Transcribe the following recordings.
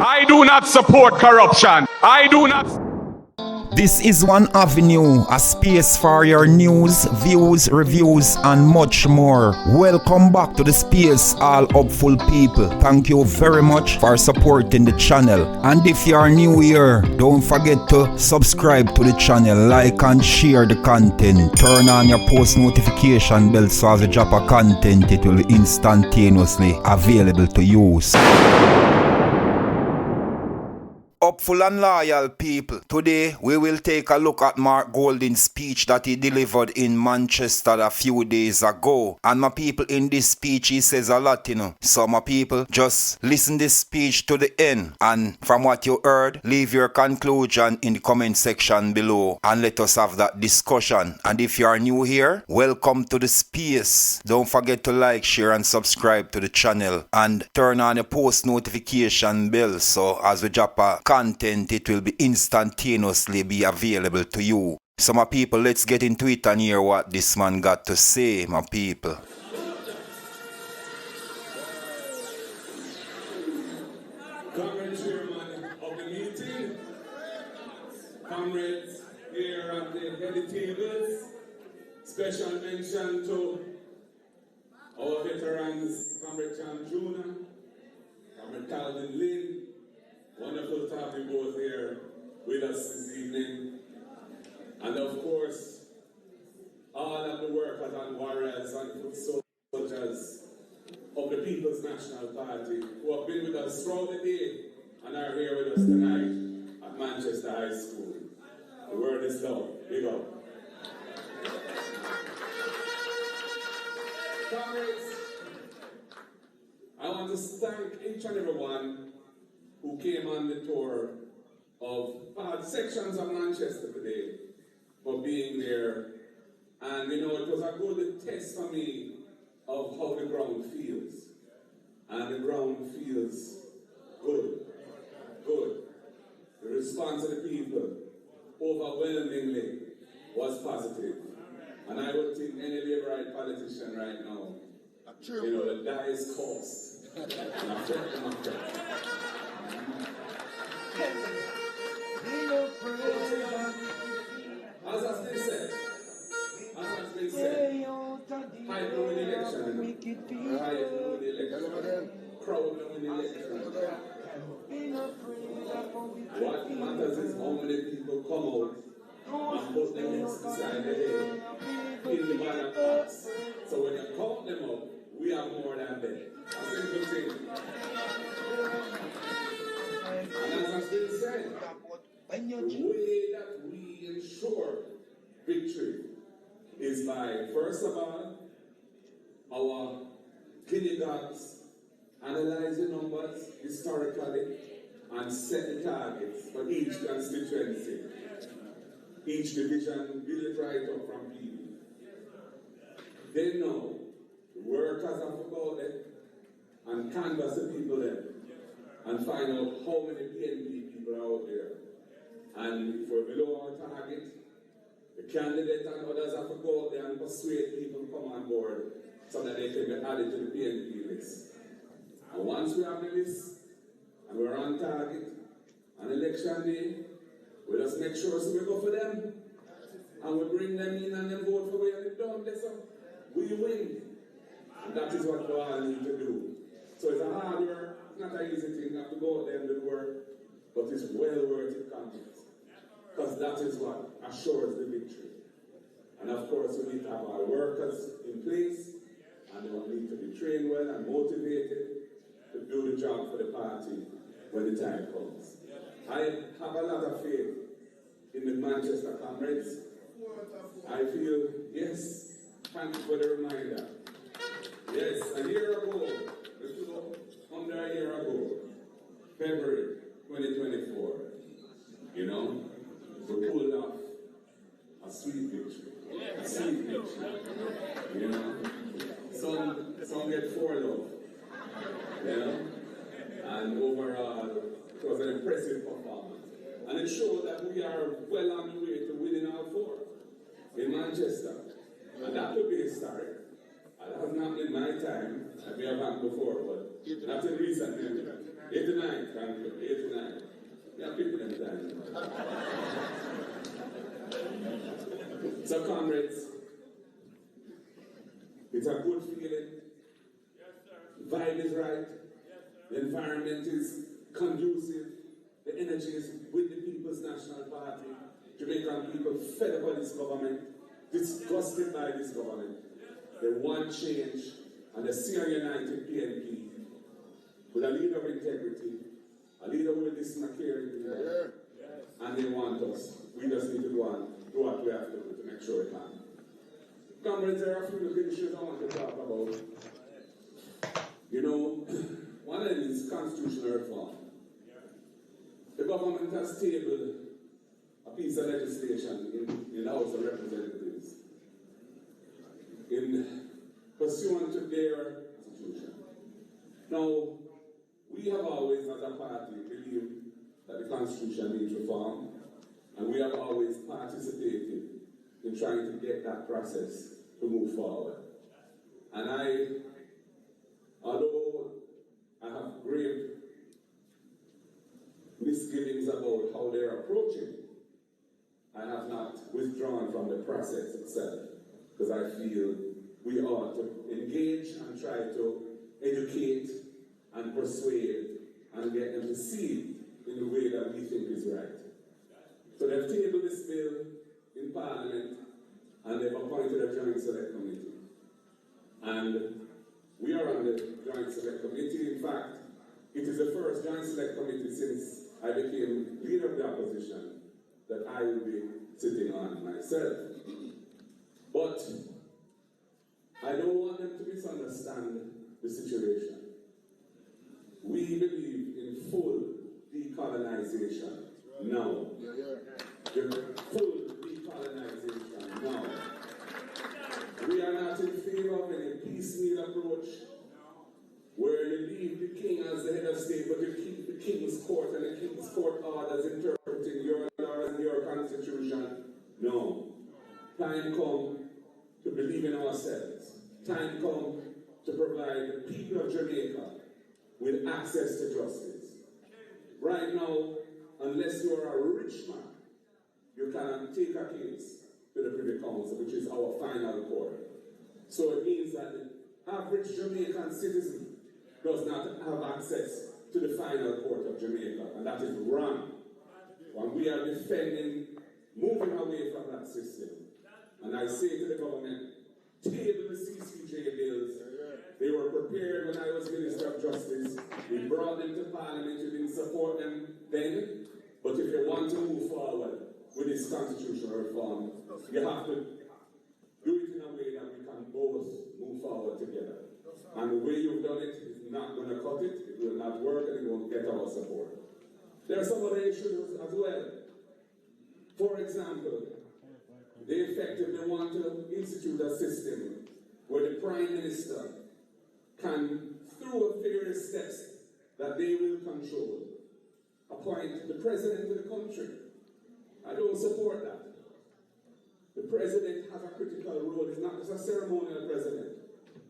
I do not support corruption. I do not. This is One Avenue, a space for your news, views, reviews, and much more. Welcome back to the space, all hopeful people. Thank you very much for supporting the channel. And if you are new here, don't forget to subscribe to the channel, like and share the content. Turn on your post notification bell so as you drop a content, it will be instantaneously available to use. Hopeful and loyal people, today we will take a look at markgolding's speech that he delivered in Manchester a few days ago. And my people, in this speech he says a lot, So my people, just listen this speech to the end, and from what you heard, leave your conclusion in the comment section below and let us have that discussion. And if you are new here, welcome to the space. Don't forget to like, share and subscribe to the channel, and turn on your post notification bell so as we drop a content, it will be instantaneously be available to you. So my people, let's get into it and hear what this man got to say, my people. Comrade chairman of the meeting, comrades here at the head of tables, special mention to our veterans, Comrade Chan Jr., Comrade Calvin Lynn. Wonderful to have you both here with us this evening. And of course, all of the workers and warriors and foot soldiers of the People's National Party who have been with us throughout the day and are here with us tonight at Manchester High School. The word is love. Big up. Comrades, I want to thank each and every one who came on the tour of sections of Manchester today for being there. And it was a good test for me of how the ground feels. And the ground feels good. Good. The response of the people overwhelmingly was positive. And I would think any Labourite politician right now, the dice cost. As has been said, hide no win election, hide no win election, crowd no win election. What matters is how many people come out and put their heads beside the head in the ballot box. So when you count them up, we have more than them. A simple thing. And as has been said, the way that we ensure victory is by, first of all, our delegates analyzing numbers historically and set the targets for each constituency, each division, build it right up from people. Then now, the workers have to go there and canvass the people there and find out how many PNP people are out there. And if we're below our target, the candidate and others have to go out there and persuade people to come on board so that they can be added to the PNP list. And once we have the list and we're on target, on election day, we just make sure so we go for them and we bring them in and then vote for we and done this. We win. And that is what we all need to do. So it's a hard work, not an easy thing, not to go out there and do the work, but it's well worth it, comrades. Because that is what assures the victory. And of course, we need to have our workers in place, and they will need to be trained well and motivated to do the job for the party when the time comes. I have a lot of faith in the Manchester comrades. I feel, yes, thank you for the reminder. Yes, a year ago, under a year ago, February 2024, we pulled off a sweet victory. A sweet victory. Some get 4 love. And overall, it was an impressive performance. And it showed that we are well on the way to winning all 4 in Manchester. And that would be historic. That has not been my time. We have had before, but not in recent memory. 89, time. So, comrades, it's a good feeling. Yes, sir. Vibe is right. Yes, sir. The environment is conducive. The energy is with the People's National Party. Jamaican people fed up on this government, disgusted by this government. They want change, and they see a united PNP with a leader of integrity, a leader who will listen and care to people, and they want us. We just need to go and do what we have to do to make sure it happens. Comrades, there are a few little issues I want to talk about. You know, one of them is constitutional reform. The government has tabled a piece of legislation in the House of Representatives in pursuant to their constitution. Now, we have always, as a party, believed that the constitution needs reform, and we have always participated in trying to get that process to move forward. And although I have grave misgivings about how they're approaching, I have not withdrawn from the process itself, because I feel we ought to engage and try to educate and persuade and get them to see it in the way that we think is right. So they've tabled this bill in Parliament, and they've appointed a joint select committee. And we are on the joint select committee. In fact, it is the first joint select committee since I became leader of the opposition that I will be sitting on myself. But I don't want them to misunderstand the situation. We believe in full decolonization now. The full decolonization now. We are not in favor of any piecemeal approach where you leave the king as the head of state, but you keep the king's court and the king's court orders interpreting your laws and your constitution. No. Time come to believe in ourselves. Time come to provide the people of Jamaica with access to justice. Right now, unless you are a rich man, you cannot take a case to the Privy Council, which is our final court. So it means that the average Jamaican citizen does not have access to the final court of Jamaica, and that is wrong. And we are defending moving away from that system. And I say to the government, table the CCJ bills. They were prepared when I was Minister of Justice. We brought them to Parliament. You didn't support them then. But if you want to move forward with this constitutional reform, you have to do it in a way that we can both move forward together. And the way you've done it is not going to cut it. It will not work, and it won't get our support. There are some other issues as well. For example, they effectively want to institute a system where the Prime Minister can, through various steps that they will control, appoint the President of the country. I don't support that. The President has a critical role. It's not just a ceremonial President.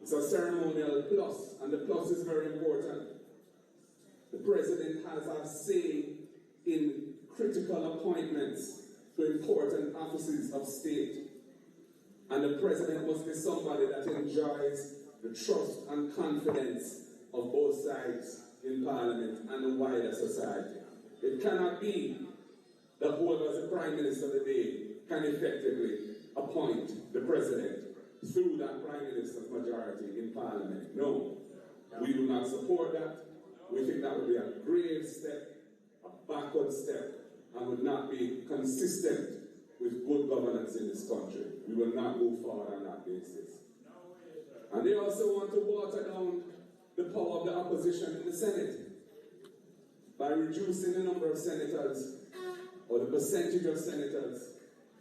It's a ceremonial plus, and the plus is very important. The President has a say in critical appointments to important offices of state. And the President must be somebody that enjoys the trust and confidence of both sides in Parliament and the wider society. It cannot be that whoever is the Prime Minister of the day can effectively appoint the President through that Prime Minister's majority in Parliament. No, we do not support that. We think that would be a grave step, a backward step, and would not be consistent with good governance in this country. We will not move forward on that basis. And they also want to water down the power of the opposition in the Senate by reducing the number of senators or the percentage of senators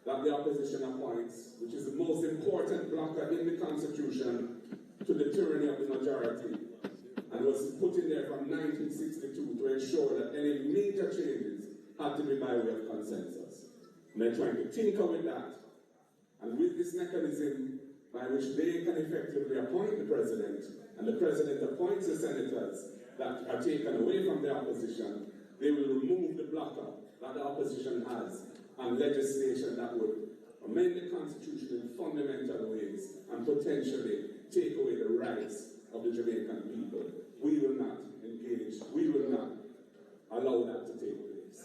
that the opposition appoints, which is the most important blocker in the Constitution to the tyranny of the majority, and was put in there from 1962 to ensure that any major changes had to be by way of consensus. And they're trying to tinker with that. And with this mechanism by which they can effectively appoint the President, and the President appoints the senators that are taken away from the opposition, they will remove the blocker that the opposition has and legislation that would amend the Constitution in fundamental ways and potentially take away the rights of the Jamaican people. We will not engage, we will not allow that to take place.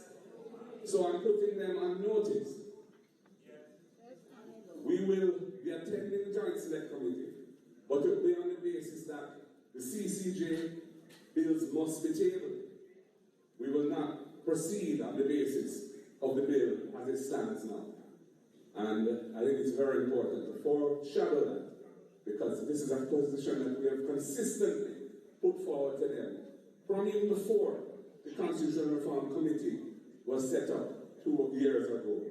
So I'm putting them on notice. We will be attending the Joint Select Committee, but it will be on the basis that the CCJ bills must be tabled. We will not proceed on the basis of the bill as it stands now. And I think it's very important to foreshadow that, because this is a position that we have consistently put forward to them from even before the Constitutional Reform Committee was set up 2 years ago.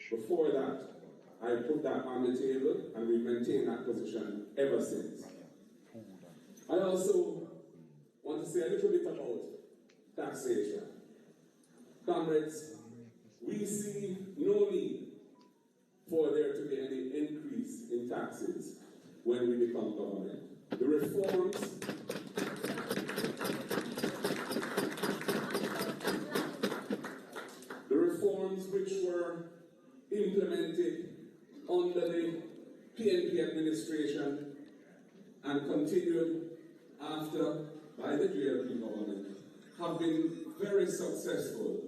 Before that, I put that on the table, and we've maintained that position ever since. I also want to say a little bit about taxation. Comrades, we see no need for there to be any increase in taxes when we become government. The reforms which were implemented under the PNP administration and continued after by the GLP government have been very successful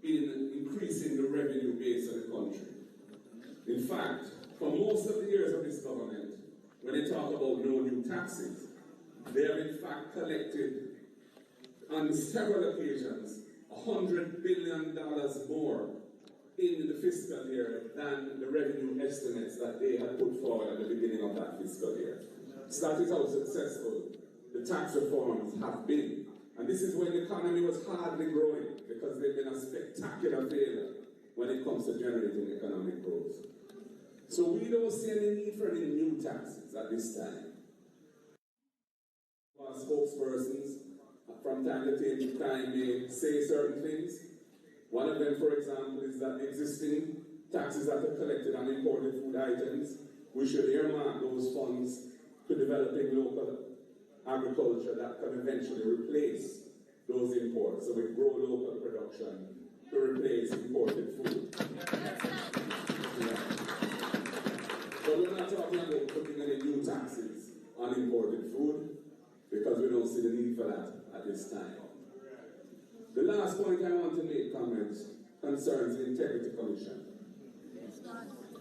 in increasing the revenue base of the country. In fact, for most of the years of this government, when they talk about no new taxes, they have in fact collected on several occasions $100 billion more in the fiscal year than the revenue estimates that they had put forward at the beginning of that fiscal year. So that is how successful the tax reforms have been. And this is when the economy was hardly growing, because they've been a spectacular failure when it comes to generating economic growth. So we don't see any need for any new taxes at this time. Our spokespersons from time to time may say certain things. One of them, for example, is that existing taxes that are collected on imported food items, we should earmark those funds to developing local agriculture that can eventually replace those imports. So we grow local production to replace imported food. Yeah. But we're not talking about putting any new taxes on imported food, because we don't see the need for that at this time. The last point I want to make, comments, concerns the Integrity Commission.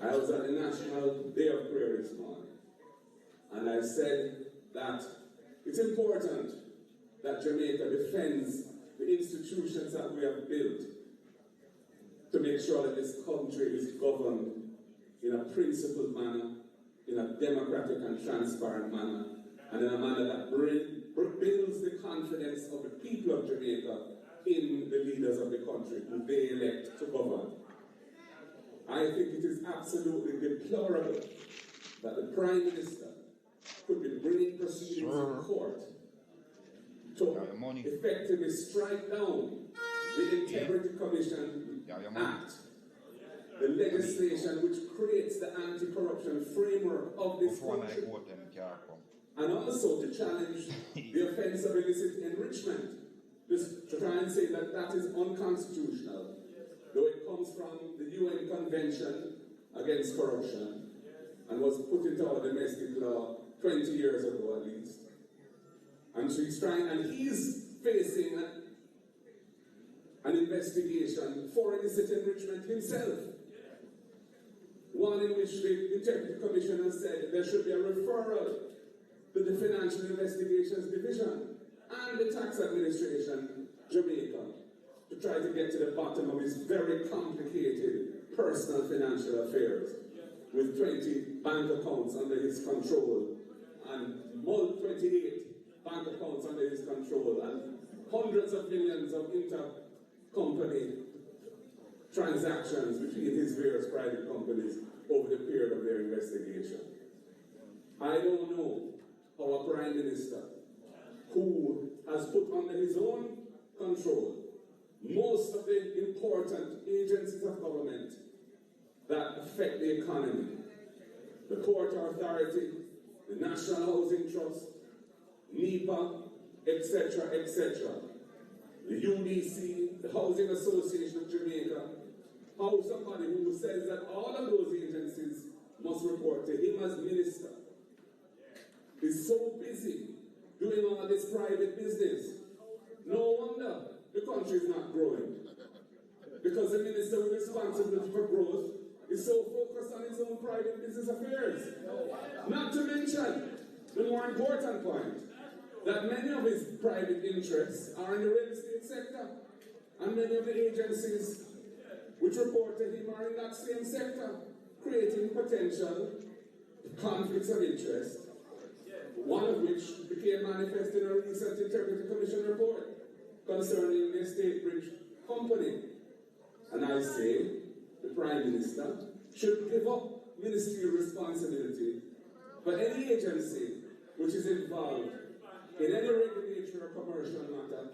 I was at the National Day of Prayer this morning, and I said that it's important that Jamaica defends the institutions that we have built to make sure that this country is governed in a principled manner, in a democratic and transparent manner, and in a manner that builds the confidence of the people of Jamaica in the leaders of the country who they elect to govern. I think it is absolutely deplorable that the Prime Minister could be bringing proceedings in court to effectively strike down the Integrity Commission Act, the legislation which creates the anti-corruption framework of this country, and also to challenge the offence of illicit enrichment, just to try and say that that is unconstitutional, though it comes from the UN Convention Against Corruption and was put into our domestic law 20 years ago at least. And so he's trying, and he's facing an investigation for illicit enrichment himself. One in which the Integrity Commission has said there should be a referral to the Financial Investigations Division and the Tax Administration, Jamaica, to try to get to the bottom of his very complicated personal financial affairs, with 20 bank accounts under his control, and 28 bank accounts under his control, and hundreds of millions of intercompany transactions between his various private companies over the period of their investigation. I don't know how a Prime Minister who has put under his own control most of the important agencies of government that affect the economy, the Port Authority, the National Housing Trust, NEPA, etc., etc. the UDC, the Housing Association of Jamaica, how somebody who says that all of those agencies must report to him as minister is so busy doing all this private business. No wonder the country is not growing. Because the minister with responsibility for growth is so focused on his own private business affairs. Not to mention the more important point, that many of his private interests are in the real estate sector. And many of the agencies which report to him are in that same sector, creating potential conflicts of interest, one of which became manifest in a recent Integrity Commission report concerning the Estate Bridge Company. And I say the Prime Minister should give up ministerial responsibility for any agency which is involved in any regulatory or commercial matter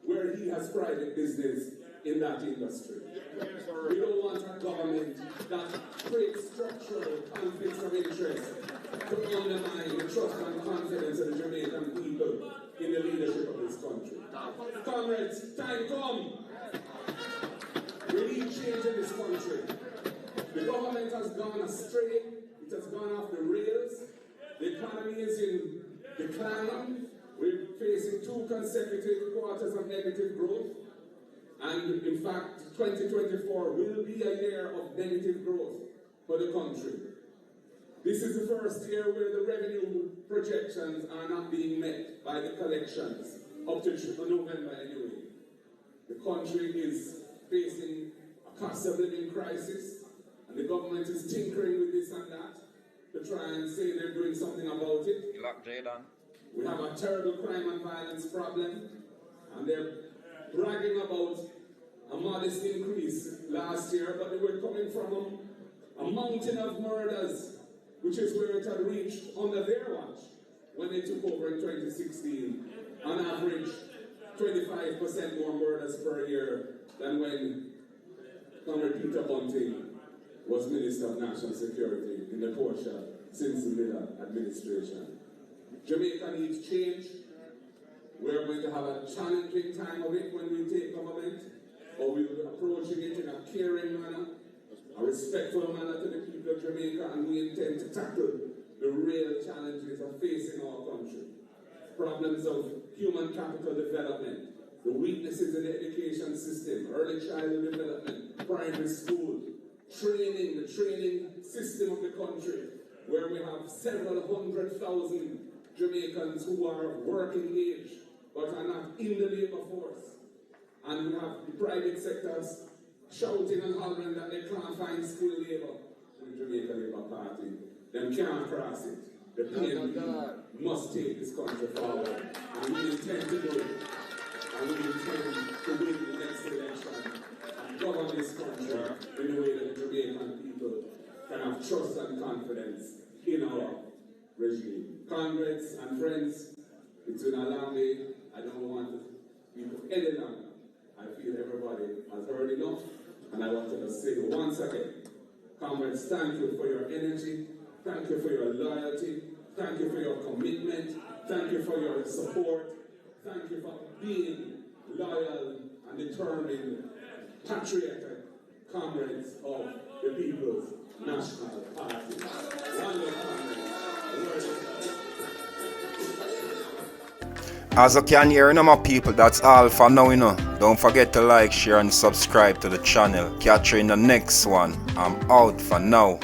where he has private business in that industry. We don't want a government that creates structural conflicts of interest to undermine the trust and confidence of the Jamaican people in the leadership of this country. Comrades, time come. We need change in this country. The government has gone astray. It has gone off the rails. The economy is in decline. We're facing 2 consecutive quarters of negative growth. And in fact, 2024 will be a year of negative growth for the country. This is the first year where the revenue projections are not being met by the collections, up to November anyway. The country is facing a cost of living crisis, and the government is tinkering with this and that to try and say they're doing something about it. We have a terrible crime and violence problem, and they're bragging about a modest increase last year, but they were coming from a mountain of murders, which is where it had reached under their watch when they took over in 2016. On average, 25% more murders per year than when Comrade Peter Bunting was Minister of National Security in the Portia since the Miller administration. Jamaica needs change. We're going to have a challenging time of it when we take government, but we're approaching it in a caring manner, a respectful manner to the people of Jamaica, and we intend to tackle the real challenges of facing our country. Problems of human capital development, the weaknesses in the education system, early childhood development, primary school, training, the training system of the country, where we have several 100,000 Jamaicans who are working age but are not in the labor force. And we have the private sectors shouting and hollering that they can't find skilled labor. The Jamaica Labour Party, them can't cross it. The PNP must take this country forward. And we intend to do it. And we intend to win the next election and govern this country in a way that the Jamaican people can have trust and confidence in our regime. Comrades and friends, it's been a long day. I don't want to be any longer. I feel everybody has heard enough, and I want to say once again, comrades, thank you for your energy, thank you for your loyalty, thank you for your commitment, thank you for your support, thank you for being loyal and determined, patriotic comrades of the People's National Party. As you can hear, my people, that's all for now, Don't forget to like, share, and subscribe to the channel. Catch you in the next one. I'm out for now.